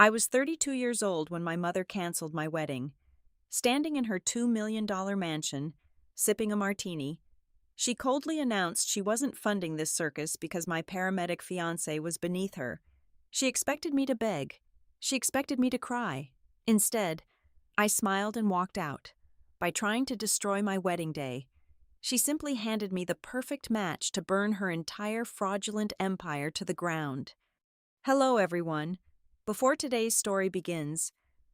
I was 32 years old when my mother canceled my wedding. Standing in her $2 million mansion, sipping a martini, she coldly announced she wasn't funding this circus because my paramedic fiancé was beneath her. She expected me to beg. She expected me to cry. Instead, I smiled and walked out. By trying to destroy my wedding day, she simply handed me the perfect match to burn her entire fraudulent empire to the ground. Hello, everyone. Before today's story begins,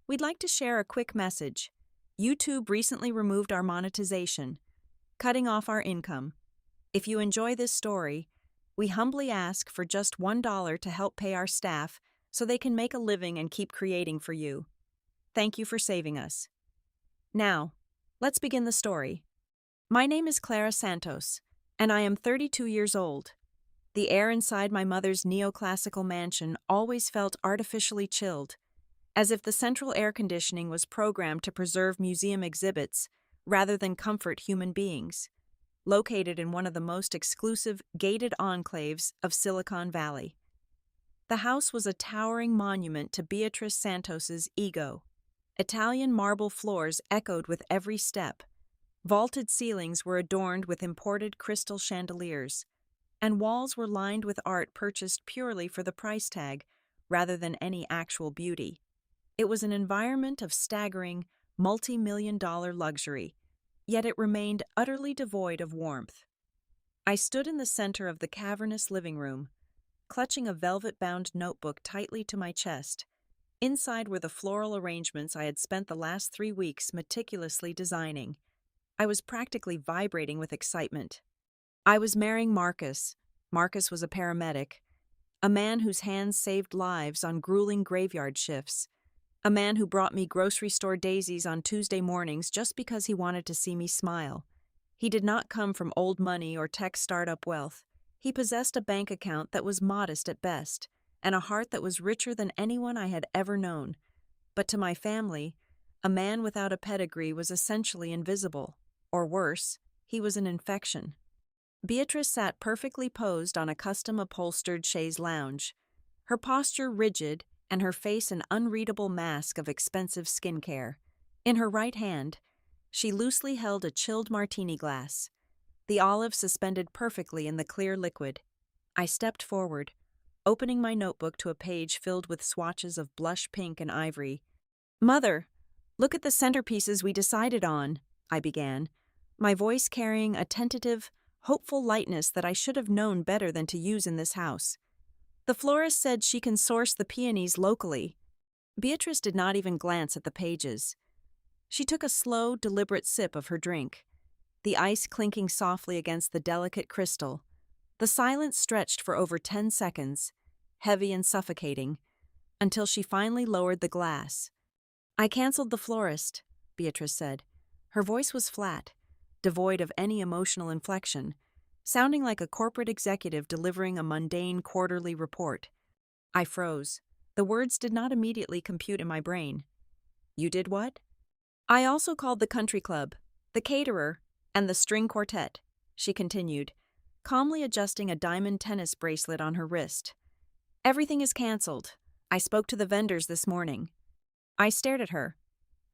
we'd like to share a quick message. YouTube recently removed our monetization, cutting off our income. If you enjoy this story, we humbly ask for just $1 to help pay our staff so they can make a living and keep creating for you. Thank you for saving us. Now, let's begin the story. My name is Clara Santos, and I am 32 years old. The air inside my mother's neoclassical mansion always felt artificially chilled, as if the central air conditioning was programmed to preserve museum exhibits rather than comfort human beings. Located in one of the most exclusive, gated enclaves of Silicon Valley. The house was a towering monument to Beatrice Santos's ego. Italian marble floors echoed with every step. Vaulted ceilings were adorned with imported crystal chandeliers, and walls were lined with art purchased purely for the price tag rather than any actual beauty. It was an environment of staggering, multi-million-dollar luxury, yet it remained utterly devoid of warmth. I stood in the center of the cavernous living room, clutching a velvet-bound notebook tightly to my chest. Inside were the floral arrangements I had spent the last 3 weeks meticulously designing. I was practically vibrating with excitement. I was marrying Marcus. Marcus was a paramedic, a man whose hands saved lives on grueling graveyard shifts, a man who brought me grocery store daisies on Tuesday mornings just because he wanted to see me smile. He did not come from old money or tech startup wealth. He possessed a bank account that was modest at best, and a heart that was richer than anyone I had ever known. But to my family, a man without a pedigree was essentially invisible. Or worse, he was an infection. Beatrice sat perfectly posed on a custom-upholstered chaise lounge, her posture rigid and her face an unreadable mask of expensive skincare. In her right hand, she loosely held a chilled martini glass, the olive suspended perfectly in the clear liquid. I stepped forward, opening my notebook to a page filled with swatches of blush pink and ivory. "Mother, look at the centerpieces we decided on," I began, my voice carrying a tentative, hopeful lightness that I should have known better than to use in this house. "The florist said she can source the peonies locally." Beatrice did not even glance at the pages. She took a slow, deliberate sip of her drink, the ice clinking softly against the delicate crystal. The silence stretched for over 10 seconds, heavy and suffocating, until she finally lowered the glass. "I canceled the florist," Beatrice said. Her voice was flat, devoid of any emotional inflection, sounding like a corporate executive delivering a mundane quarterly report. I froze. The words did not immediately compute in my brain. "You did what?" "I also called the country club, the caterer, and the string quartet," she continued, calmly adjusting a diamond tennis bracelet on her wrist. "Everything is canceled. I spoke to the vendors this morning." I stared at her,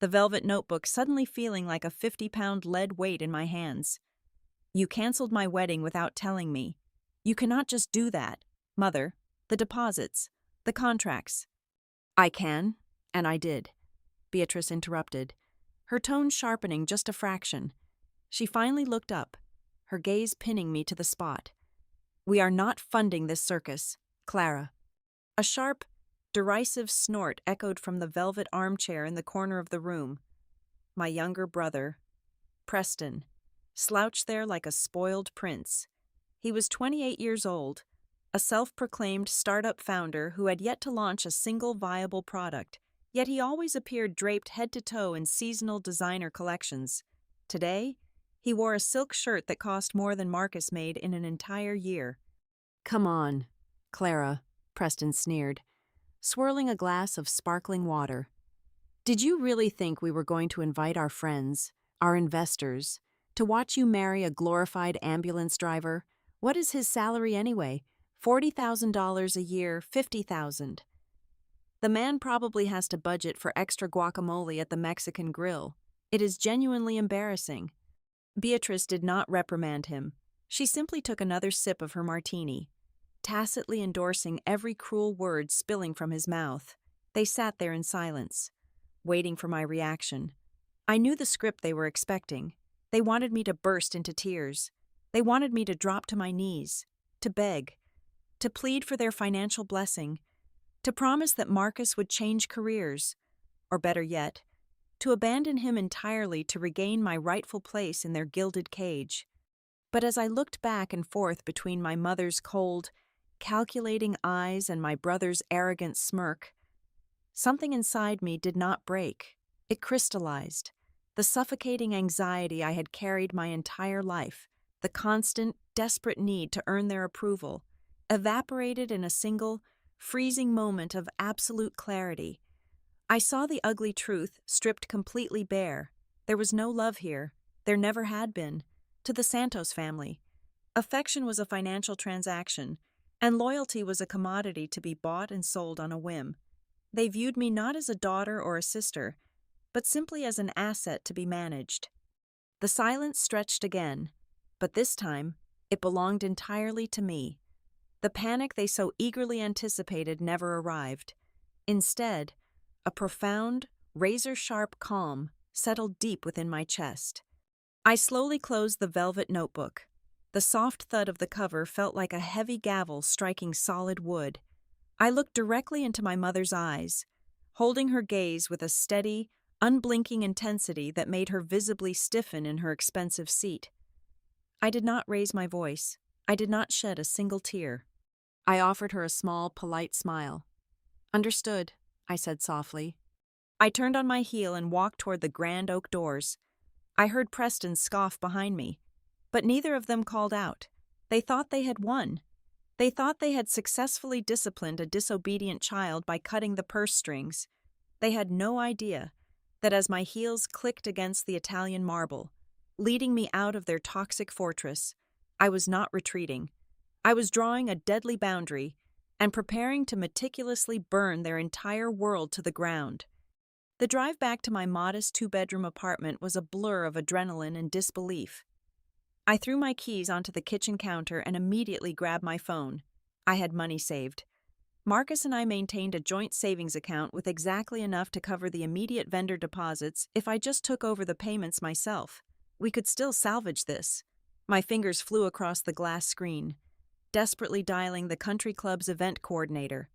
the velvet notebook suddenly feeling like a 50-pound lead weight in my hands. "You canceled my wedding without telling me. You cannot just do that, Mother. The deposits, the contracts." "I can, and I did," Beatrice interrupted, her tone sharpening just a fraction. She finally looked up, her gaze pinning me to the spot. "We are not funding this circus, Clara." A sharp, derisive snort echoed from the velvet armchair in the corner of the room. My younger brother, Preston, slouched there like a spoiled prince. He was 28 years old, a self-proclaimed startup founder who had yet to launch a single viable product, yet he always appeared draped head to toe in seasonal designer collections. Today, he wore a silk shirt that cost more than Marcus made in an entire year. "Come on, Clara," Preston sneered, swirling a glass of sparkling water. "Did you really think we were going to invite our friends, our investors, to watch you marry a glorified ambulance driver? What is his salary anyway? $40,000 a year, $50,000. The man probably has to budget for extra guacamole at the Mexican grill. It is genuinely embarrassing. Beatrice did not reprimand him. She simply took another sip of her martini, tacitly endorsing every cruel word spilling from his mouth. They sat there in silence, waiting for my reaction. I knew the script they were expecting. They wanted me to burst into tears. They wanted me to drop to my knees, to beg, to plead for their financial blessing, to promise that Marcus would change careers, or better yet, to abandon him entirely to regain my rightful place in their gilded cage. But as I looked back and forth between my mother's cold, calculating eyes and my brother's arrogant smirk, something inside me did not break. It crystallized. The suffocating anxiety I had carried my entire life, the constant, desperate need to earn their approval, evaporated in a single, freezing moment of absolute clarity. I saw the ugly truth stripped completely bare. There was no love here. There never had been. To the Santos family, affection was a financial transaction, and loyalty was a commodity to be bought and sold on a whim. They viewed me not as a daughter or a sister, but simply as an asset to be managed. The silence stretched again, but this time it belonged entirely to me. The panic they so eagerly anticipated never arrived. Instead, a profound, razor-sharp calm settled deep within my chest. I slowly closed the velvet notebook. The soft thud of the cover felt like a heavy gavel striking solid wood. I looked directly into my mother's eyes, holding her gaze with a steady, unblinking intensity that made her visibly stiffen in her expensive seat. I did not raise my voice. I did not shed a single tear. I offered her a small, polite smile. "Understood," I said softly. I turned on my heel and walked toward the grand oak doors. I heard Preston scoff behind me, but neither of them called out. They thought they had won. They thought they had successfully disciplined a disobedient child by cutting the purse strings. They had no idea that as my heels clicked against the Italian marble, leading me out of their toxic fortress, I was not retreating. I was drawing a deadly boundary and preparing to meticulously burn their entire world to the ground. The drive back to my modest two-bedroom apartment was a blur of adrenaline and disbelief. I threw my keys onto the kitchen counter and immediately grabbed my phone. I had money saved. Marcus and I maintained a joint savings account with exactly enough to cover the immediate vendor deposits if I just took over the payments myself. We could still salvage this. My fingers flew across the glass screen, desperately dialing the country club's event coordinator.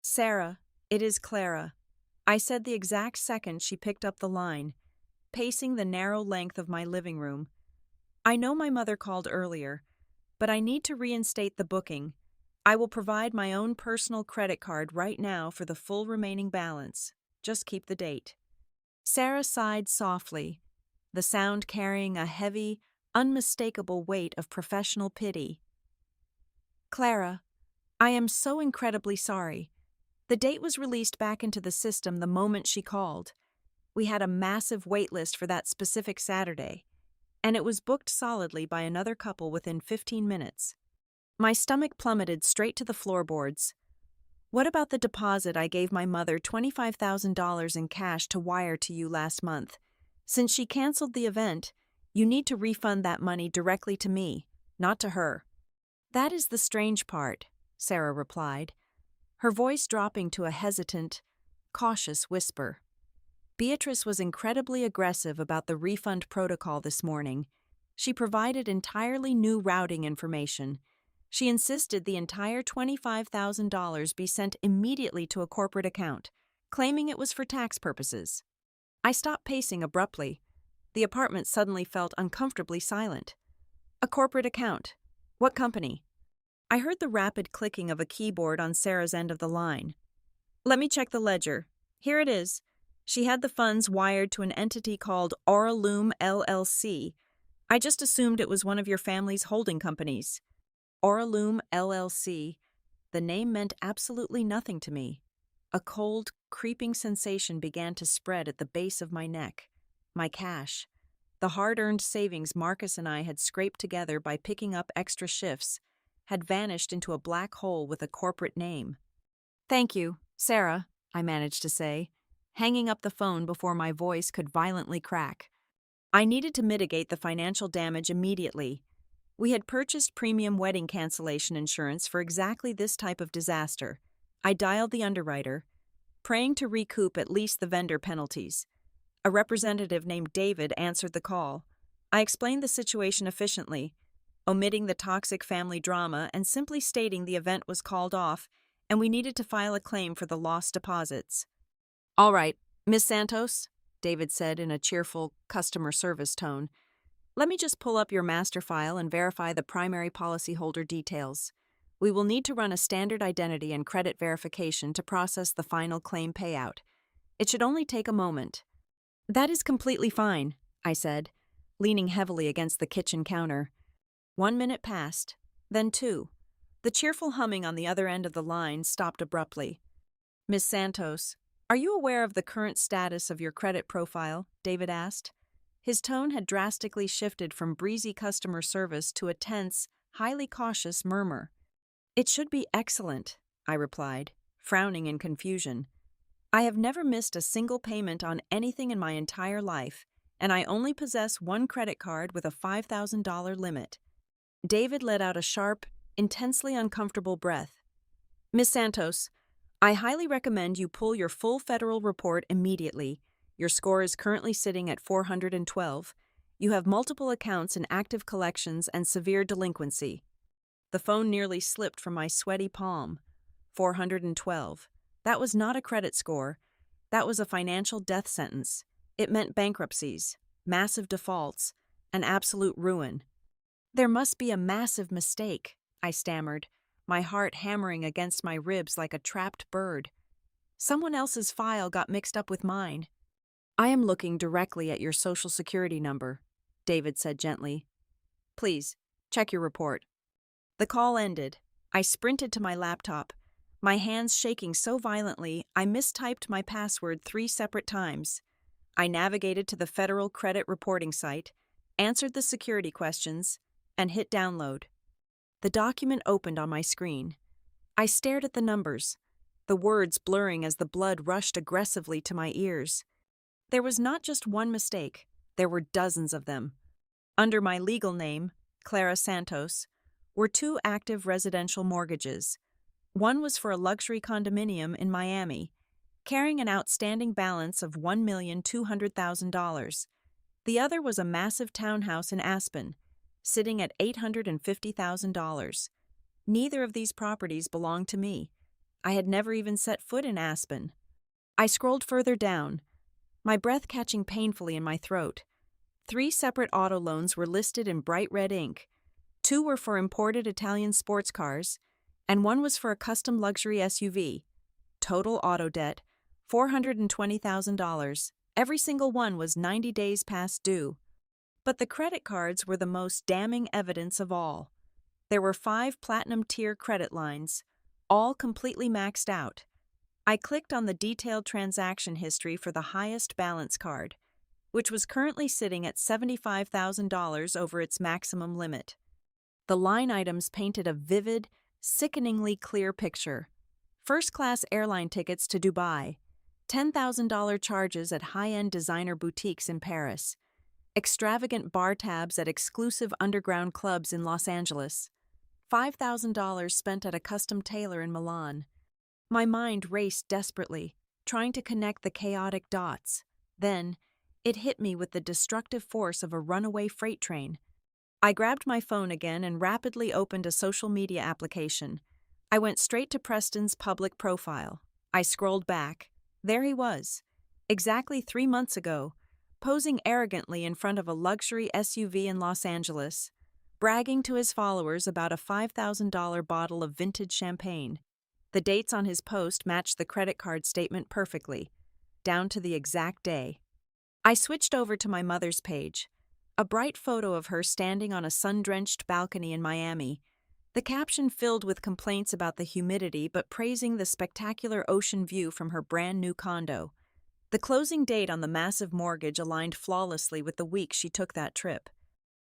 "Sarah, it is Clara," I said the exact second she picked up the line, pacing the narrow length of my living room. "I know my mother called earlier, but I need to reinstate the booking. I will provide my own personal credit card right now for the full remaining balance. Just keep the date." Sarah sighed softly, the sound carrying a heavy, unmistakable weight of professional pity. "Clara, I am so incredibly sorry. The date was released back into the system the moment she called. We had a massive wait list for that specific Saturday, and it was booked solidly by another couple within 15 minutes. My stomach plummeted straight to the floorboards. "What about the deposit I gave my mother $25,000 in cash to wire to you last month? Since she canceled the event, you need to refund that money directly to me, not to her." "That is the strange part," Sarah replied, her voice dropping to a hesitant, cautious whisper. Beatrice was incredibly aggressive about the refund protocol this morning. She provided entirely new routing information. She insisted the entire $25,000 be sent immediately to a corporate account, claiming it was for tax purposes. I stopped pacing abruptly. The apartment suddenly felt uncomfortably silent. "A corporate account? What company?" I heard the rapid clicking of a keyboard on Sarah's end of the line. "Let me check the ledger. Here it is. She had the funds wired to an entity called Auraloom LLC. I just assumed it was one of your family's holding companies." Auraloom LLC. The name meant absolutely nothing to me. A cold, creeping sensation began to spread at the base of my neck. My cash, the hard-earned savings Marcus and I had scraped together by picking up extra shifts, had vanished into a black hole with a corporate name. "Thank you, Sarah," I managed to say, hanging up the phone before my voice could violently crack. I needed to mitigate the financial damage immediately. We had purchased premium wedding cancellation insurance for exactly this type of disaster. I dialed the underwriter, praying to recoup at least the vendor penalties. A representative named David answered the call. I explained the situation efficiently, omitting the toxic family drama and simply stating the event was called off and we needed to file a claim for the lost deposits. "All right, Miss Santos," David said in a cheerful customer service tone. "Let me just pull up your master file and verify the primary policyholder details. We will need to run a standard identity and credit verification to process the final claim payout. It should only take a moment." "That is completely fine," I said, leaning heavily against the kitchen counter. 1 minute passed, then 2. The cheerful humming on the other end of the line stopped abruptly. "Miss Santos, are you aware of the current status of your credit profile?" David asked. His tone had drastically shifted from breezy customer service to a tense, highly cautious murmur. "It should be excellent," I replied, frowning in confusion. "I have never missed a single payment on anything in my entire life, and I only possess one credit card with a $5,000 limit." David let out a sharp, intensely uncomfortable breath. "Miss Santos, I highly recommend you pull your full federal report immediately. Your score is currently sitting at 412. You have multiple accounts in active collections and severe delinquency." The phone nearly slipped from my sweaty palm. 412. That was not a credit score. That was a financial death sentence. It meant bankruptcies, massive defaults, and absolute ruin. "There must be a massive mistake," I stammered, my heart hammering against my ribs like a trapped bird. "Someone else's file got mixed up with mine." "I am looking directly at your social security number," David said gently. "Please, check your report." The call ended. I sprinted to my laptop, my hands shaking so violently I mistyped my password 3 separate times. I navigated to the federal credit reporting site, answered the security questions, and hit download. The document opened on my screen. I stared at the numbers, the words blurring as the blood rushed aggressively to my ears. There was not just one mistake, there were dozens of them. Under my legal name, Clara Santos, were 2 active residential mortgages. One was for a luxury condominium in Miami, carrying an outstanding balance of $1,200,000. The other was a massive townhouse in Aspen, sitting at $850,000. Neither of these properties belonged to me. I had never even set foot in Aspen. I scrolled further down, my breath catching painfully in my throat. 3 separate auto loans were listed in bright red ink. 2 were for imported Italian sports cars, and 1 was for a custom luxury SUV. Total auto debt, $420,000. Every single one was 90 days past due. But the credit cards were the most damning evidence of all. There were 5 platinum-tier credit lines, all completely maxed out. I clicked on the detailed transaction history for the highest balance card, which was currently sitting at $75,000 over its maximum limit. The line items painted a vivid, sickeningly clear picture. First-class airline tickets to Dubai, $10,000 charges at high-end designer boutiques in Paris, extravagant bar tabs at exclusive underground clubs in Los Angeles, $5,000 spent at a custom tailor in Milan. My mind raced desperately, trying to connect the chaotic dots. Then, it hit me with the destructive force of a runaway freight train. I grabbed my phone again and rapidly opened a social media application. I went straight to Preston's public profile. I scrolled back. There he was, exactly 3 months ago, posing arrogantly in front of a luxury SUV in Los Angeles, bragging to his followers about a $5,000 bottle of vintage champagne. The dates on his post matched the credit card statement perfectly, down to the exact day. I switched over to my mother's page, a bright photo of her standing on a sun-drenched balcony in Miami, the caption filled with complaints about the humidity but praising the spectacular ocean view from her brand-new condo. The closing date on the massive mortgage aligned flawlessly with the week she took that trip.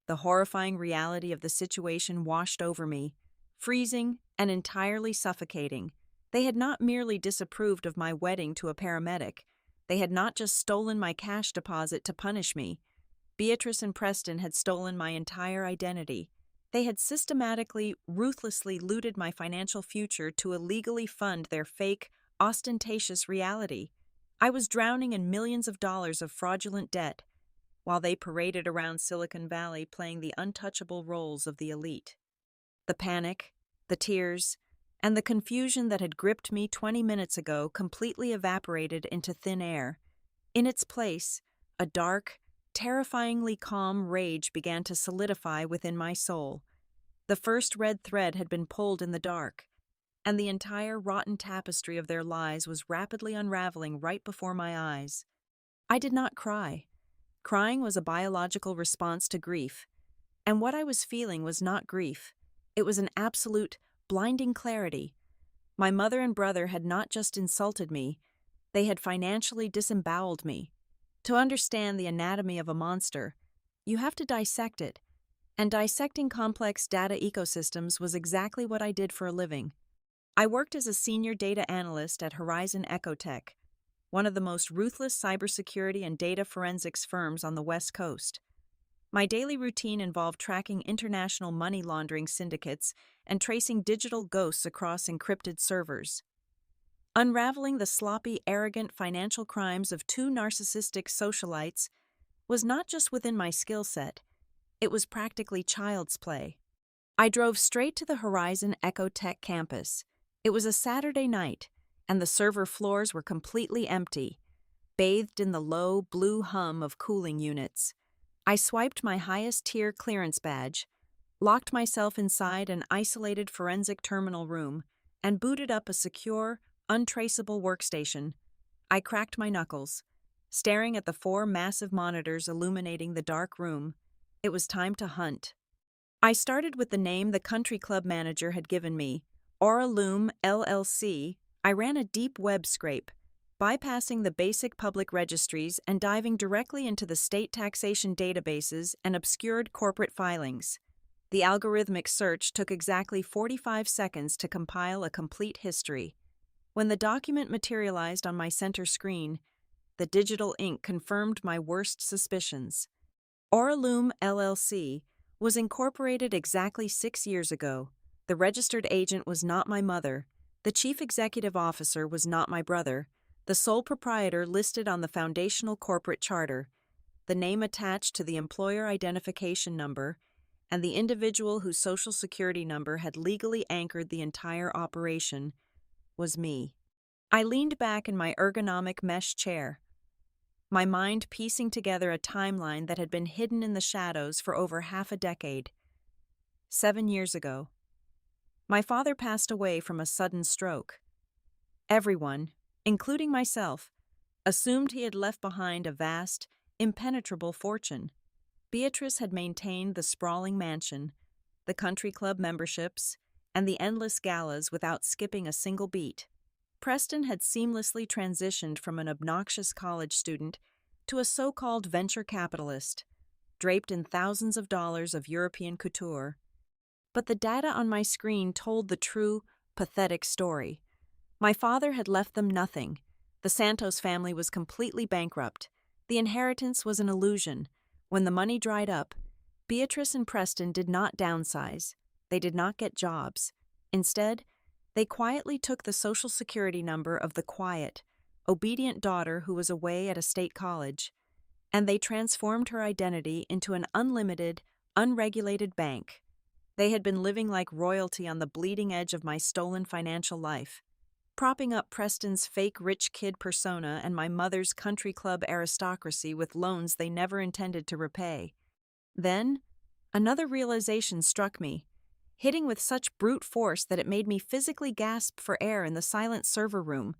The horrifying reality of the situation washed over me, freezing and entirely suffocating. They had not merely disapproved of my wedding to a paramedic. They had not just stolen my cash deposit to punish me. Beatrice and Preston had stolen my entire identity. They had systematically, ruthlessly looted my financial future to illegally fund their fake, ostentatious reality. I was drowning in millions of dollars of fraudulent debt, while they paraded around Silicon Valley playing the untouchable roles of the elite. The panic, the tears, and the confusion that had gripped me 20 minutes ago completely evaporated into thin air. In its place, a dark, terrifyingly calm rage began to solidify within my soul. The first red thread had been pulled in the dark, and the entire rotten tapestry of their lies was rapidly unraveling right before my eyes. I did not cry. Crying was a biological response to grief, and what I was feeling was not grief. It was an absolute, blinding clarity. My mother and brother had not just insulted me, they had financially disemboweled me. To understand the anatomy of a monster, you have to dissect it, and dissecting complex data ecosystems was exactly what I did for a living. I worked as a senior data analyst at Horizon Ecotech, one of the most ruthless cybersecurity and data forensics firms on the West Coast. My daily routine involved tracking international money laundering syndicates and tracing digital ghosts across encrypted servers. Unraveling the sloppy, arrogant financial crimes of two narcissistic socialites was not just within my skill set, it was practically child's play. I drove straight to the Horizon Ecotech campus. It was a Saturday night, and the server floors were completely empty, bathed in the low, blue hum of cooling units. I swiped my highest-tier clearance badge, locked myself inside an isolated forensic terminal room, and booted up a secure, untraceable workstation. I cracked my knuckles, staring at the 4 massive monitors illuminating the dark room. It was time to hunt. I started with the name the country club manager had given me, Auraloom LLC. I ran a deep web scrape, bypassing the basic public registries and diving directly into the state taxation databases and obscured corporate filings. The algorithmic search took exactly 45 seconds to compile a complete history. When the document materialized on my center screen, the digital ink confirmed my worst suspicions. Auraloom LLC was incorporated exactly 6 years ago. The registered agent was not my mother. The chief executive officer was not my brother. The sole proprietor listed on the foundational corporate charter, the name attached to the employer identification number, and the individual whose social security number had legally anchored the entire operation, was me. I leaned back in my ergonomic mesh chair, my mind piecing together a timeline that had been hidden in the shadows for over half a decade. 7 years ago, my father passed away from a sudden stroke. Everyone, including myself, assumed he had left behind a vast, impenetrable fortune. Beatrice had maintained the sprawling mansion, the country club memberships, and the endless galas without skipping a single beat. Preston had seamlessly transitioned from an obnoxious college student to a so-called venture capitalist, draped in thousands of dollars of European couture. But the data on my screen told the true, pathetic story. My father had left them nothing. The Santos family was completely bankrupt. The inheritance was an illusion. When the money dried up, Beatrice and Preston did not downsize. They did not get jobs. Instead, they quietly took the social security number of the quiet, obedient daughter who was away at a state college, and they transformed her identity into an unlimited, unregulated bank. They had been living like royalty on the bleeding edge of my stolen financial life, propping up Preston's fake rich kid persona and my mother's country club aristocracy with loans they never intended to repay. Then, another realization struck me, hitting with such brute force that it made me physically gasp for air in the silent server room.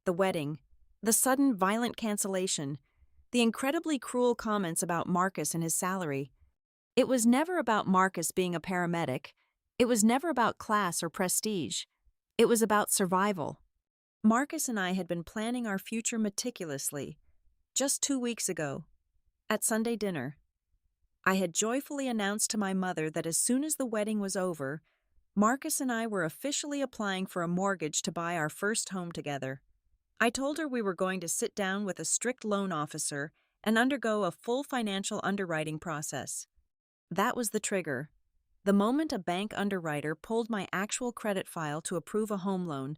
The wedding, the sudden violent cancellation, the incredibly cruel comments about Marcus and his salary. It was never about Marcus being a paramedic. It was never about class or prestige. It was about survival. Marcus and I had been planning our future meticulously. Just 2 weeks ago, at Sunday dinner, I had joyfully announced to my mother that as soon as the wedding was over, Marcus and I were officially applying for a mortgage to buy our first home together. I told her we were going to sit down with a strict loan officer and undergo a full financial underwriting process. That was the trigger. The moment a bank underwriter pulled my actual credit file to approve a home loan,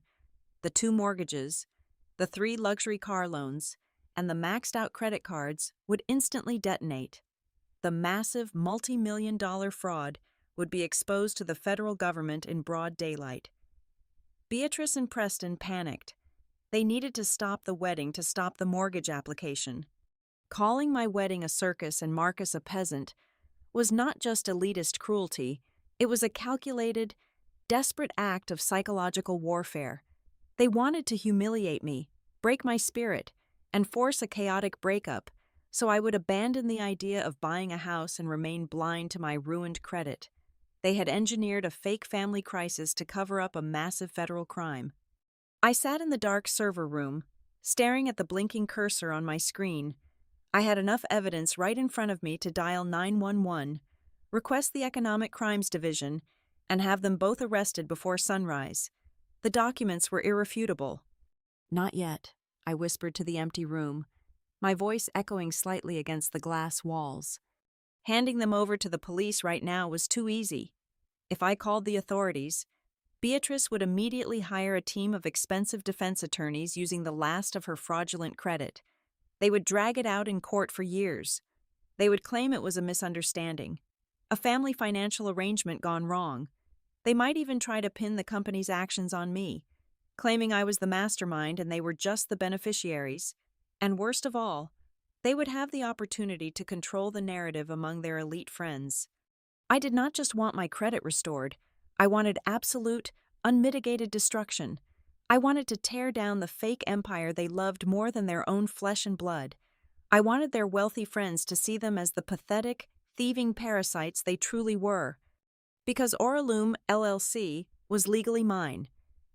the 2 mortgages, the 3 luxury car loans, and the maxed-out credit cards would instantly detonate. The massive multi-million-dollar fraud would be exposed to the federal government in broad daylight. Beatrice and Preston panicked. They needed to stop the wedding to stop the mortgage application. Calling my wedding a circus and Marcus a peasant was not just elitist cruelty, it was a calculated, desperate act of psychological warfare. They wanted to humiliate me, break my spirit, and force a chaotic breakup, so I would abandon the idea of buying a house and remain blind to my ruined credit. They had engineered a fake family crisis to cover up a massive federal crime. I sat in the dark server room, staring at the blinking cursor on my screen. I had enough evidence right in front of me to dial 911, request the Economic Crimes Division, and have them both arrested before sunrise. The documents were irrefutable. "Not yet," I whispered to the empty room, my voice echoing slightly against the glass walls. Handing them over to the police right now was too easy. If I called the authorities, Beatrice would immediately hire a team of expensive defense attorneys using the last of her fraudulent credit. They would drag it out in court for years. They would claim it was a misunderstanding, a family financial arrangement gone wrong. They might even try to pin the company's actions on me, claiming I was the mastermind and they were just the beneficiaries. And worst of all, they would have the opportunity to control the narrative among their elite friends. I did not just want my credit restored. I wanted absolute, unmitigated destruction. I wanted to tear down the fake empire they loved more than their own flesh and blood. I wanted their wealthy friends to see them as the pathetic, thieving parasites they truly were. Because Oralum LLC was legally mine.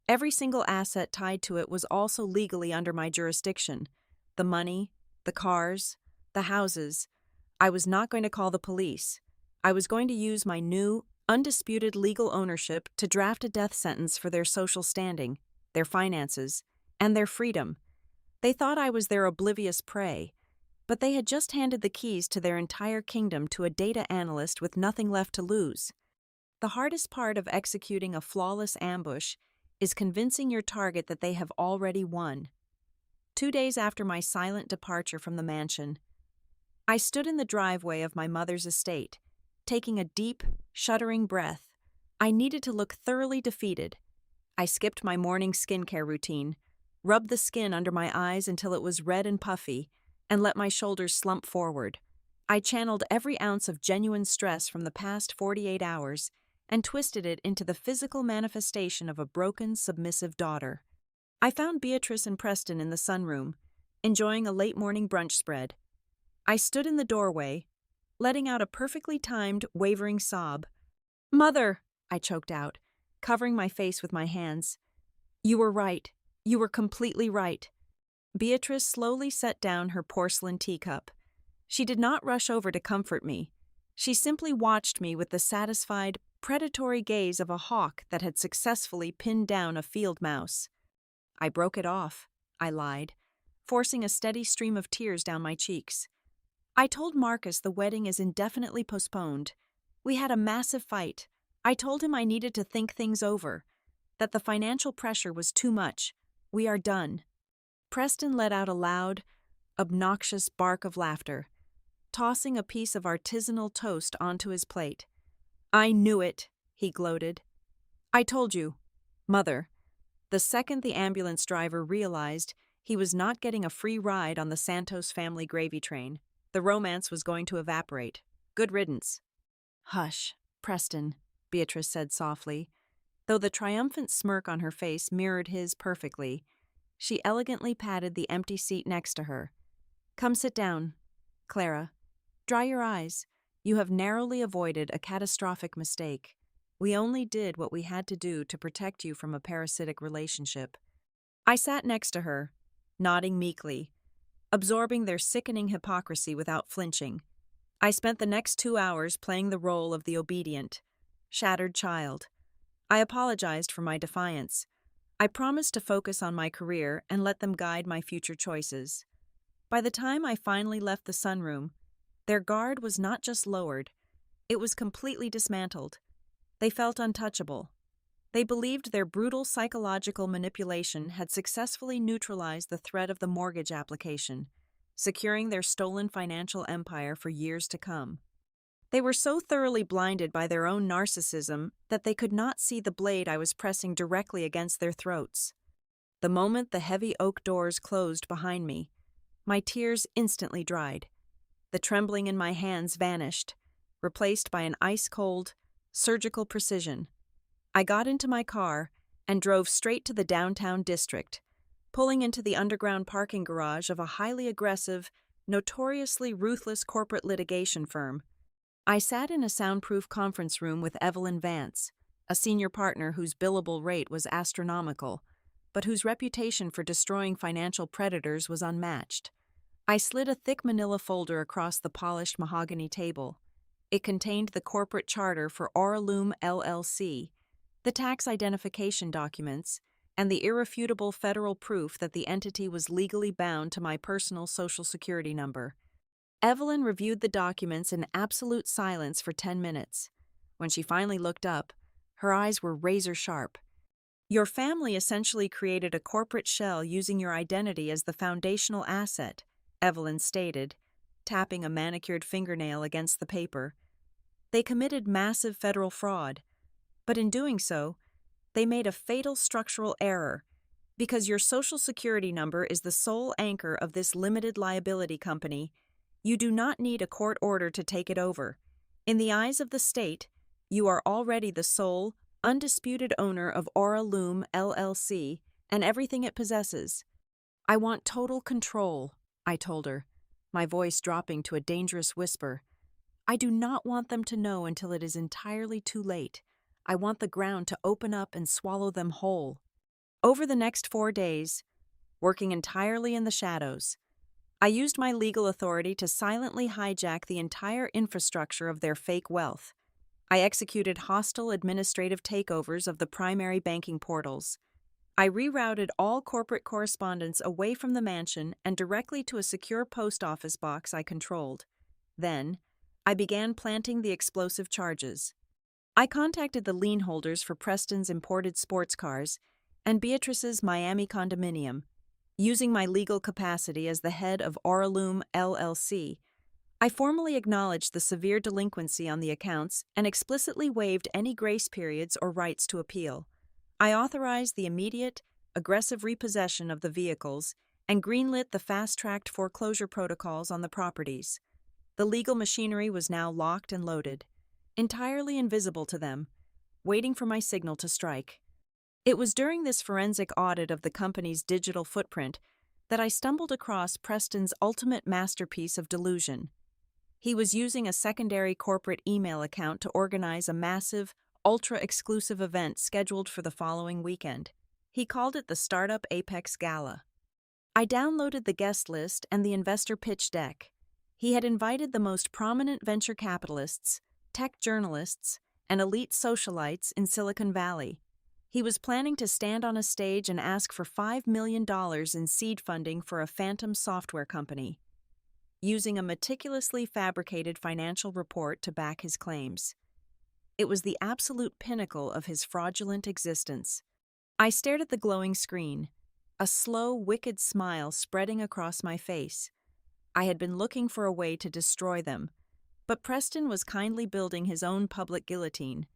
Every single asset tied to it was also legally under my jurisdiction. The money, the cars, the houses. I was not going to call the police. I was going to use my new, undisputed legal ownership to draft a death sentence for their social standing, their finances, and their freedom. They thought I was their oblivious prey, but they had just handed the keys to their entire kingdom to a data analyst with nothing left to lose. The hardest part of executing a flawless ambush is convincing your target that they have already won. 2 days after my silent departure from the mansion, I stood in the driveway of my mother's estate, taking a deep, shuddering breath. I needed to look thoroughly defeated. I skipped my morning skincare routine, rubbed the skin under my eyes until it was red and puffy, and let my shoulders slump forward. I channeled every ounce of genuine stress from the past 48 hours and twisted it into the physical manifestation of a broken, submissive daughter. I found Beatrice and Preston in the sunroom, enjoying a late morning brunch spread. I stood in the doorway, letting out a perfectly timed, wavering sob. "Mother," I choked out, covering my face with my hands. "You were right. You were completely right." Beatrice slowly set down her porcelain teacup. She did not rush over to comfort me. She simply watched me with the satisfied, predatory gaze of a hawk that had successfully pinned down a field mouse. "I broke it off," I lied, forcing a steady stream of tears down my cheeks. "I told Marcus the wedding is indefinitely postponed. We had a massive fight. I told him I needed to think things over, that the financial pressure was too much. We are done." Preston let out a loud, obnoxious bark of laughter, tossing a piece of artisanal toast onto his plate. "I knew it," he gloated. "I told you, Mother." The second the ambulance driver realized he was not getting a free ride on the Santos family gravy train, the romance was going to evaporate. Good riddance. "Hush, Preston," Beatrice said softly. Though the triumphant smirk on her face mirrored his perfectly, she elegantly patted the empty seat next to her. "Come sit down, Clara. Dry your eyes. You have narrowly avoided a catastrophic mistake. We only did what we had to do to protect you from a parasitic relationship." I sat next to her, nodding meekly, absorbing their sickening hypocrisy without flinching. I spent the next 2 hours playing the role of the obedient, shattered child. I apologized for my defiance. I promised to focus on my career and let them guide my future choices. By the time I finally left the sunroom, their guard was not just lowered, it was completely dismantled. They felt untouchable. They believed their brutal psychological manipulation had successfully neutralized the threat of the mortgage application, securing their stolen financial empire for years to come. They were so thoroughly blinded by their own narcissism that they could not see the blade I was pressing directly against their throats. The moment the heavy oak doors closed behind me, my tears instantly dried. The trembling in my hands vanished, replaced by an ice-cold, surgical precision. I got into my car and drove straight to the downtown district, pulling into the underground parking garage of a highly aggressive, notoriously ruthless corporate litigation firm. I sat in a soundproof conference room with Evelyn Vance, a senior partner whose billable rate was astronomical, but whose reputation for destroying financial predators was unmatched. I slid a thick manila folder across the polished mahogany table. It contained the corporate charter for Auraloom LLC, the tax identification documents, and the irrefutable federal proof that the entity was legally bound to my personal Social Security number. Evelyn reviewed the documents in absolute silence for 10 minutes. When she finally looked up, her eyes were razor sharp. "Your family essentially created a corporate shell using your identity as the foundational asset," Evelyn stated, tapping a manicured fingernail against the paper. "They committed massive federal fraud, but in doing so, they made a fatal structural error. Because your Social Security number is the sole anchor of this limited liability company, you do not need a court order to take it over. In the eyes of the state, you are already the sole, undisputed owner of Auraloom LLC and everything it possesses." "I want total control," I told her, my voice dropping to a dangerous whisper. "I do not want them to know until it is entirely too late. I want the ground to open up and swallow them whole." Over the next 4 days, working entirely in the shadows, I used my legal authority to silently hijack the entire infrastructure of their fake wealth. I executed hostile administrative takeovers of the primary banking portals. I rerouted all corporate correspondence away from the mansion and directly to a secure post office box I controlled. Then, I began planting the explosive charges. I contacted the lien holders for Preston's imported sports cars and Beatrice's Miami condominium. Using my legal capacity as the head of Auraloom LLC, I formally acknowledged the severe delinquency on the accounts and explicitly waived any grace periods or rights to appeal. I authorized the immediate, aggressive repossession of the vehicles and greenlit the fast-tracked foreclosure protocols on the properties. The legal machinery was now locked and loaded, entirely invisible to them, waiting for my signal to strike. It was during this forensic audit of the company's digital footprint that I stumbled across Preston's ultimate masterpiece of delusion. He was using a secondary corporate email account to organize a massive, ultra-exclusive event scheduled for the following weekend. He called it the Startup Apex Gala. I downloaded the guest list and the investor pitch deck. He had invited the most prominent venture capitalists, tech journalists, and elite socialites in Silicon Valley. He was planning to stand on a stage and ask for $5 million in seed funding for a phantom software company, using a meticulously fabricated financial report to back his claims. It was the absolute pinnacle of his fraudulent existence. I stared at the glowing screen, a slow, wicked smile spreading across my face. I had been looking for a way to destroy them, but Preston was kindly building his own public guillotine.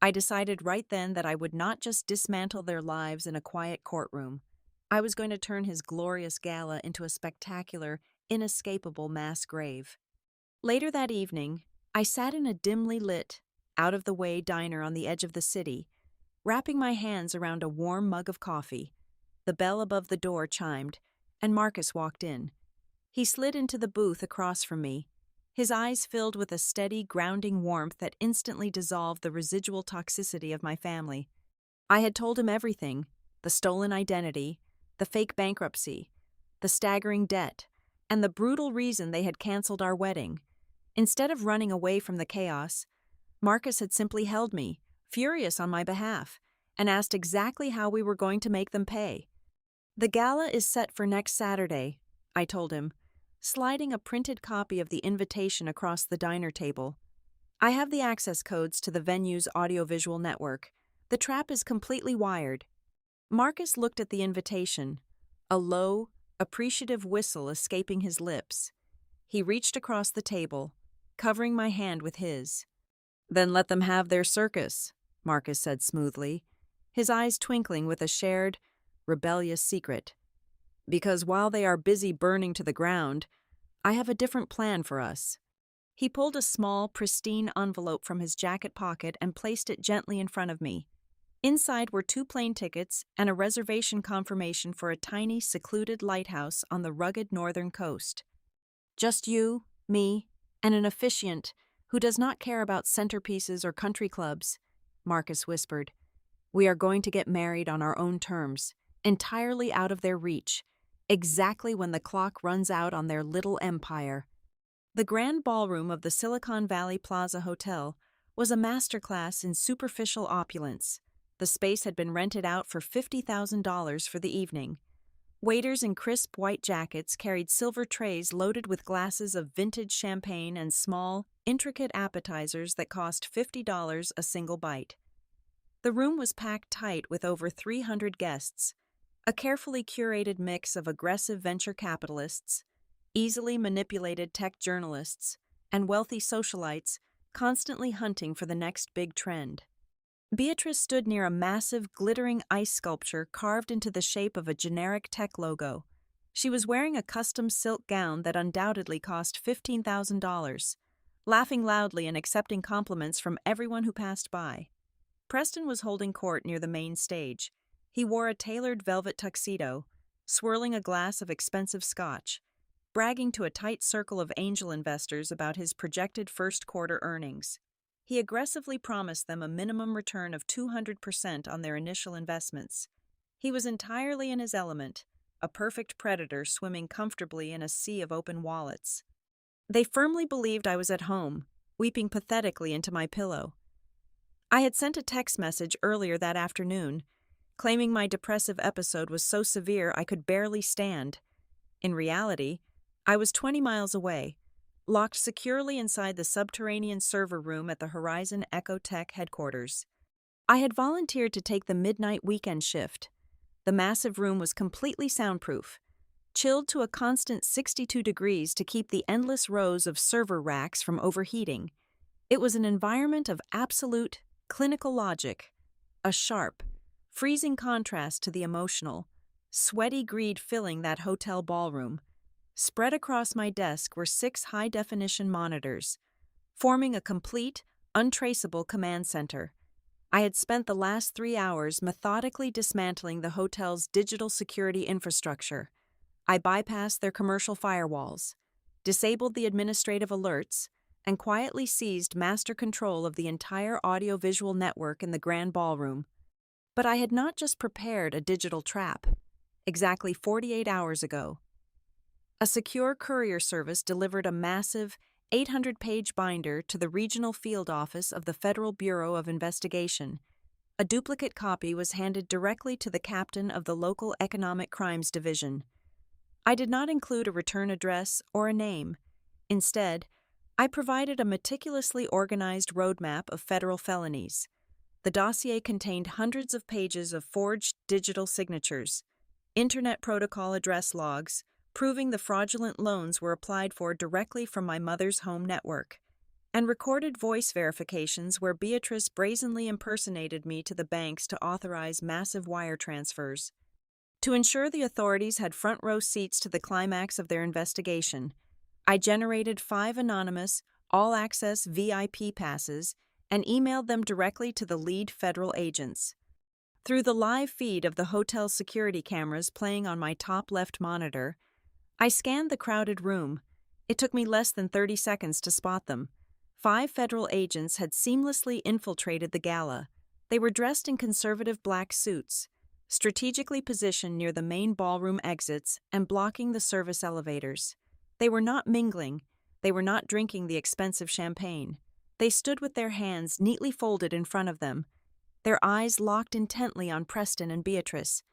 I decided right then that I would not just dismantle their lives in a quiet courtroom. I was going to turn his glorious gala into a spectacular, inescapable mass grave. Later that evening, I sat in a dimly lit, out-of-the-way diner on the edge of the city, wrapping my hands around a warm mug of coffee. The bell above the door chimed, and Marcus walked in. He slid into the booth across from me, his eyes filled with a steady, grounding warmth that instantly dissolved the residual toxicity of my family. I had told him everything: the stolen identity, the fake bankruptcy, the staggering debt, and the brutal reason they had canceled our wedding. Instead of running away from the chaos, Marcus had simply held me, furious on my behalf, and asked exactly how we were going to make them pay. "The gala is set for next Saturday," I told him, sliding a printed copy of the invitation across the diner table. "I have the access codes to the venue's audiovisual network. The trap is completely wired." Marcus looked at the invitation, a low, appreciative whistle escaping his lips. He reached across the table, covering my hand with his. "Then let them have their circus," Marcus said smoothly, his eyes twinkling with a shared, rebellious secret. "Because while they are busy burning to the ground, I have a different plan for us." He pulled a small, pristine envelope from his jacket pocket and placed it gently in front of me. Inside were 2 plane tickets and a reservation confirmation for a tiny, secluded lighthouse on the rugged northern coast. "Just you, me, and an officiant who does not care about centerpieces or country clubs," Marcus whispered. "We are going to get married on our own terms, entirely out of their reach, exactly when the clock runs out on their little empire." The grand ballroom of the Silicon Valley Plaza Hotel was a masterclass in superficial opulence. The space had been rented out for $50,000 for the evening. Waiters in crisp white jackets carried silver trays loaded with glasses of vintage champagne and small, intricate appetizers that cost $50 a single bite. The room was packed tight with over 300 guests, a carefully curated mix of aggressive venture capitalists, easily manipulated tech journalists, and wealthy socialites constantly hunting for the next big trend. Beatrice stood near a massive, glittering ice sculpture carved into the shape of a generic tech logo. She was wearing a custom silk gown that undoubtedly cost $15,000, laughing loudly and accepting compliments from everyone who passed by. Preston was holding court near the main stage. He wore a tailored velvet tuxedo, swirling a glass of expensive scotch, bragging to a tight circle of angel investors about his projected first-quarter earnings. He aggressively promised them a minimum return of 200% on their initial investments. He was entirely in his element, a perfect predator swimming comfortably in a sea of open wallets. They firmly believed I was at home, weeping pathetically into my pillow. I had sent a text message earlier that afternoon, claiming my depressive episode was so severe I could barely stand. In reality, I was 20 miles away, locked securely inside the subterranean server room at the Horizon Echo Tech headquarters. I had volunteered to take the midnight weekend shift. The massive room was completely soundproof, chilled to a constant 62 degrees to keep the endless rows of server racks from overheating. It was an environment of absolute, clinical logic, a sharp, freezing contrast to the emotional, sweaty greed filling that hotel ballroom. Spread across my desk were 6 high-definition monitors, forming a complete, untraceable command center. I had spent the last 3 hours methodically dismantling the hotel's digital security infrastructure. I bypassed their commercial firewalls, disabled the administrative alerts, and quietly seized master control of the entire audiovisual network in the grand ballroom. But I had not just prepared a digital trap. Exactly 48 hours ago, a secure courier service delivered a massive, 800-page binder to the regional field office of the Federal Bureau of Investigation. A duplicate copy was handed directly to the captain of the local Economic Crimes Division. I did not include a return address or a name. Instead, I provided a meticulously organized roadmap of federal felonies. The dossier contained hundreds of pages of forged digital signatures, Internet Protocol address logs, proving the fraudulent loans were applied for directly from my mother's home network, and recorded voice verifications where Beatrice brazenly impersonated me to the banks to authorize massive wire transfers. To ensure the authorities had front-row seats to the climax of their investigation, I generated 5 anonymous, all-access VIP passes and emailed them directly to the lead federal agents. Through the live feed of the hotel security cameras playing on my top left monitor, I scanned the crowded room. It took me less than 30 seconds to spot them. 5 federal agents had seamlessly infiltrated the gala. They were dressed in conservative black suits, strategically positioned near the main ballroom exits and blocking the service elevators. They were not mingling. They were not drinking the expensive champagne. They stood with their hands neatly folded in front of them, their eyes locked intently on Preston and Beatrice,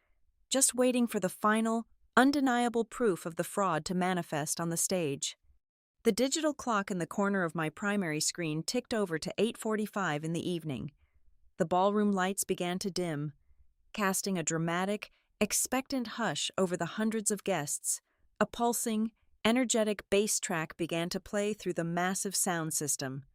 just waiting for the final, undeniable proof of the fraud to manifest on the stage. The digital clock in the corner of my primary screen ticked over to 8:45 in the evening. The ballroom lights began to dim, casting a dramatic, expectant hush over the hundreds of guests. A pulsing, energetic bass track began to play through the massive sound system.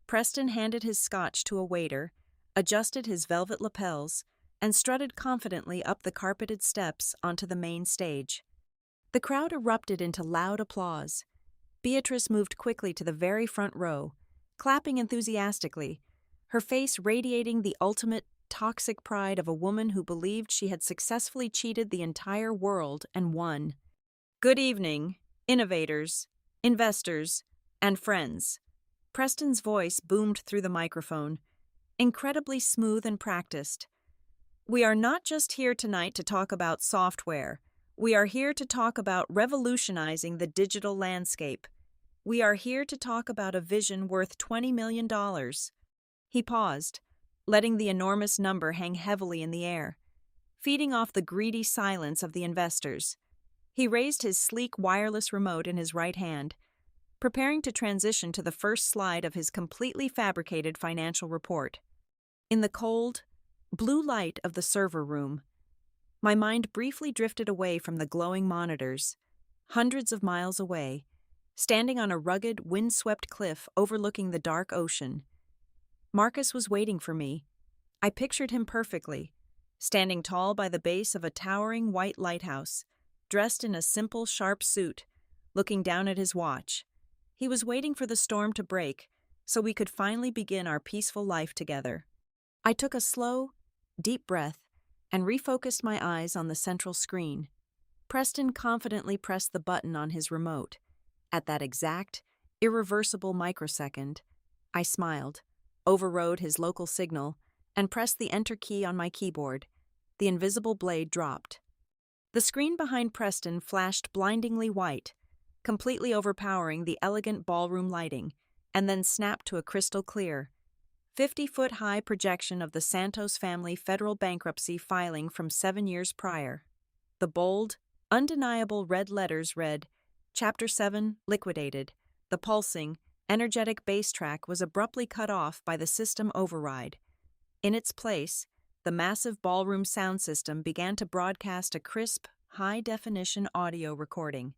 Preston handed his scotch to a waiter, adjusted his velvet lapels, and strutted confidently up the carpeted steps onto the main stage. The crowd erupted into loud applause. Beatrice moved quickly to the very front row, clapping enthusiastically, her face radiating the ultimate toxic pride of a woman who believed she had successfully cheated the entire world and won. "Good evening, innovators, investors, and friends." Preston's voice boomed through the microphone, incredibly smooth and practiced. "We are not just here tonight to talk about software. We are here to talk about revolutionizing the digital landscape. We are here to talk about a vision worth $20 million. He paused, letting the enormous number hang heavily in the air, feeding off the greedy silence of the investors. He raised his sleek wireless remote in his right hand, preparing to transition to the first slide of his completely fabricated financial report. In the cold, blue light of the server room, my mind briefly drifted away from the glowing monitors, hundreds of miles away, standing on a rugged, wind-swept cliff overlooking the dark ocean. Marcus was waiting for me. I pictured him perfectly, standing tall by the base of a towering white lighthouse, dressed in a simple, sharp suit, looking down at his watch. He was waiting for the storm to break so we could finally begin our peaceful life together. I took a slow, deep breath and refocused my eyes on the central screen. Preston confidently pressed the button on his remote. At that exact, irreversible microsecond, I smiled, overrode his local signal, and pressed the enter key on my keyboard. The invisible blade dropped. The screen behind Preston flashed blindingly white, completely overpowering the elegant ballroom lighting, and then snapped to a crystal clear, 50-foot-high projection of the Santos family federal bankruptcy filing from 7 years prior. The bold, undeniable red letters read, Chapter 7, Liquidated. The pulsing, energetic bass track was abruptly cut off by the system override. In its place, the massive ballroom sound system began to broadcast a crisp, high-definition audio recording.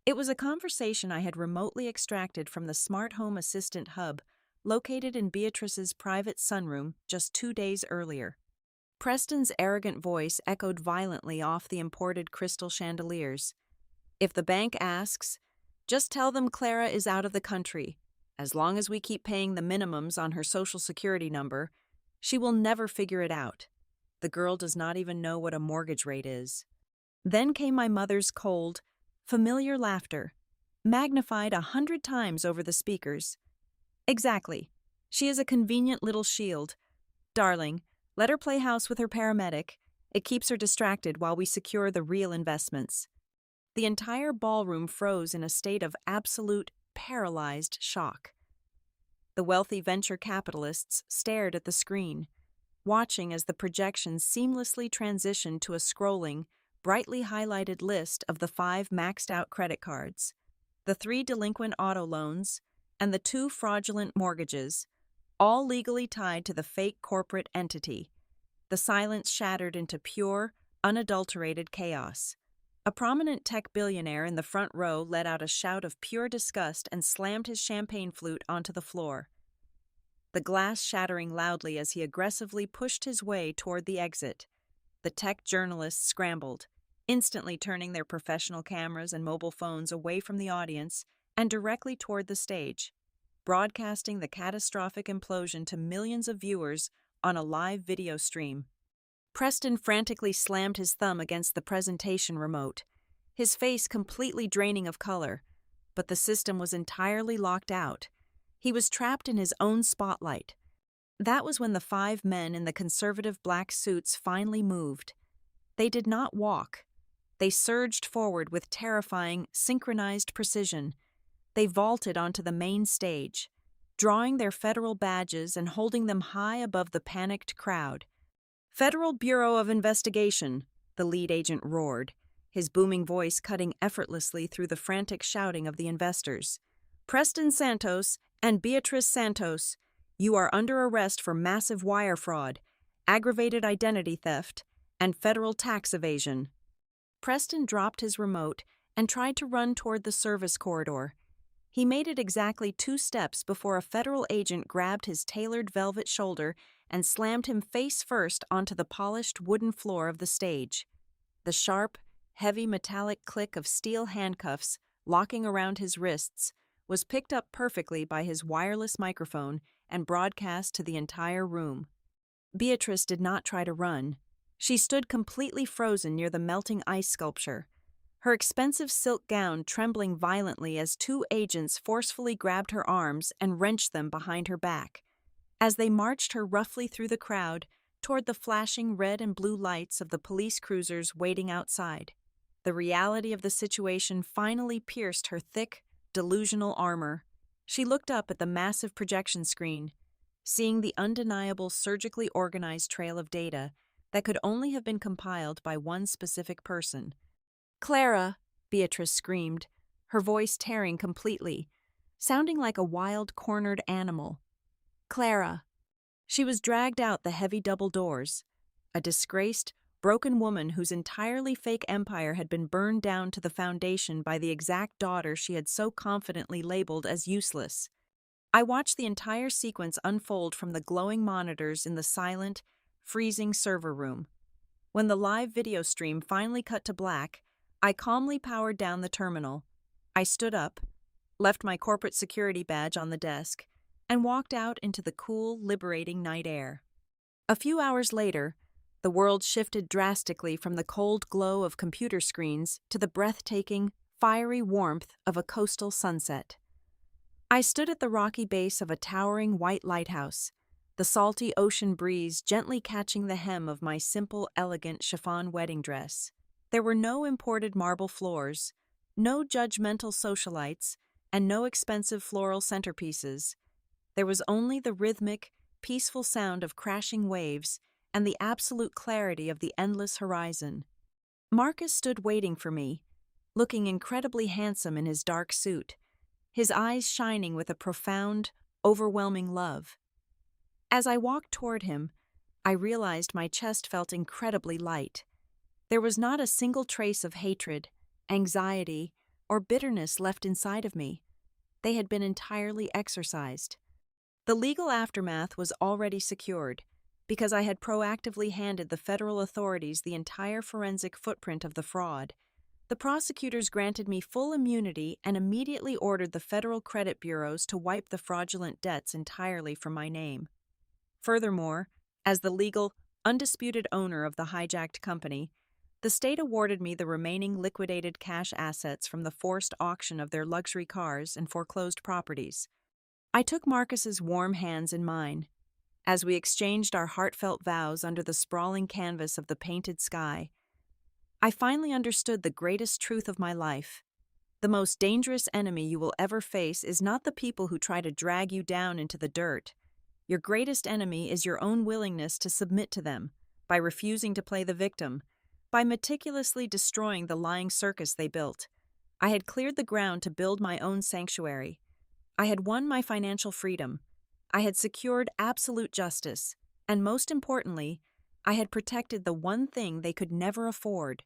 It was a conversation I had remotely extracted from the smart home assistant hub located in Beatrice's private sunroom just 2 days earlier. Preston's arrogant voice echoed violently off the imported crystal chandeliers. "If the bank asks, just tell them Clara is out of the country. As long as we keep paying the minimums on her social security number, she will never figure it out. The girl does not even know what a mortgage rate is." Then came my mother's cold, familiar laughter, magnified 100 times over the speakers. "Exactly. She is a convenient little shield. Darling, let her play house with her paramedic. It keeps her distracted while we secure the real investments." The entire ballroom froze in a state of absolute, paralyzed shock. The wealthy venture capitalists stared at the screen, watching as the projection seamlessly transitioned to a scrolling, brightly highlighted list of the 5 maxed-out credit cards, the 3 delinquent auto loans, and the 2 fraudulent mortgages, all legally tied to the fake corporate entity. The silence shattered into pure, unadulterated chaos. A prominent tech billionaire in the front row let out a shout of pure disgust and slammed his champagne flute onto the floor, the glass shattering loudly as he aggressively pushed his way toward the exit. The tech journalists scrambled, instantly turning their professional cameras and mobile phones away from the audience and directly toward the stage, broadcasting the catastrophic implosion to millions of viewers on a live video stream. Preston frantically slammed his thumb against the presentation remote, his face completely draining of color, but the system was entirely locked out. He was trapped in his own spotlight. That was when the 5 men in the conservative black suits finally moved. They did not walk. They surged forward with terrifying, synchronized precision. They vaulted onto the main stage, drawing their federal badges and holding them high above the panicked crowd. "Federal Bureau of Investigation," the lead agent roared, his booming voice cutting effortlessly through the frantic shouting of the investors. "Preston Santos and Beatrice Santos, you are under arrest for massive wire fraud, aggravated identity theft, and federal tax evasion." Preston dropped his remote and tried to run toward the service corridor. He made it exactly 2 steps before a federal agent grabbed his tailored velvet shoulder and slammed him face first onto the polished wooden floor of the stage. The sharp, heavy metallic click of steel handcuffs locking around his wrists was picked up perfectly by his wireless microphone and broadcast to the entire room. Beatrice did not try to run. She stood completely frozen near the melting ice sculpture, her expensive silk gown trembling violently as 2 agents forcefully grabbed her arms and wrenched them behind her back. As they marched her roughly through the crowd toward the flashing red and blue lights of the police cruisers waiting outside, the reality of the situation finally pierced her thick, delusional armor. She looked up at the massive projection screen, seeing the undeniable surgically organized trail of data that could only have been compiled by one specific person. "Clara!" Beatrice screamed, her voice tearing completely, sounding like a wild, cornered animal. "Clara!" She was dragged out the heavy double doors, a disgraced, broken woman whose entirely fake empire had been burned down to the foundation by the exact daughter she had so confidently labeled as useless. I watched the entire sequence unfold from the glowing monitors in the silent, freezing server room. When the live video stream finally cut to black, I calmly powered down the terminal. I stood up, left my corporate security badge on the desk, and walked out into the cool, liberating night air. A few hours later, the world shifted drastically from the cold glow of computer screens to the breathtaking, fiery warmth of a coastal sunset. I stood at the rocky base of a towering white lighthouse, the salty ocean breeze gently catching the hem of my simple, elegant chiffon wedding dress. There were no imported marble floors, no judgmental socialites, and no expensive floral centerpieces. There was only the rhythmic, peaceful sound of crashing waves and the absolute clarity of the endless horizon. Marcus stood waiting for me, looking incredibly handsome in his dark suit, his eyes shining with a profound, overwhelming love. As I walked toward him, I realized my chest felt incredibly light. There was not a single trace of hatred, anxiety, or bitterness left inside of me. They had been entirely exorcised. The legal aftermath was already secured, because I had proactively handed the federal authorities the entire forensic footprint of the fraud. The prosecutors granted me full immunity and immediately ordered the federal credit bureaus to wipe the fraudulent debts entirely from my name. Furthermore, as the legal, undisputed owner of the hijacked company, the state awarded me the remaining liquidated cash assets from the forced auction of their luxury cars and foreclosed properties. I took Marcus's warm hands in mine. As we exchanged our heartfelt vows under the sprawling canvas of the painted sky, I finally understood the greatest truth of my life. The most dangerous enemy you will ever face is not the people who try to drag you down into the dirt. Your greatest enemy is your own willingness to submit to them, by refusing to play the victim, by meticulously destroying the lying circus they built. I had cleared the ground to build my own sanctuary. I had won my financial freedom. I had secured absolute justice. And most importantly, I had protected the one thing they could never afford: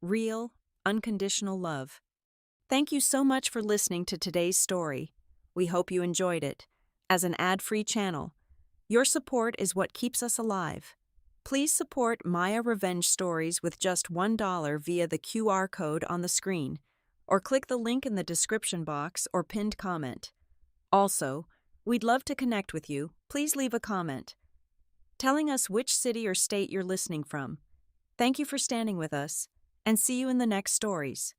real, unconditional love. Thank you so much for listening to today's story. We hope you enjoyed it. As an ad-free channel, your support is what keeps us alive. Please support Maya Revenge Stories with just $1 via the QR code on the screen, or click the link in the description box or pinned comment. Also, we'd love to connect with you. Please leave a comment telling us which city or state you're listening from. Thank you for standing with us, and see you in the next stories.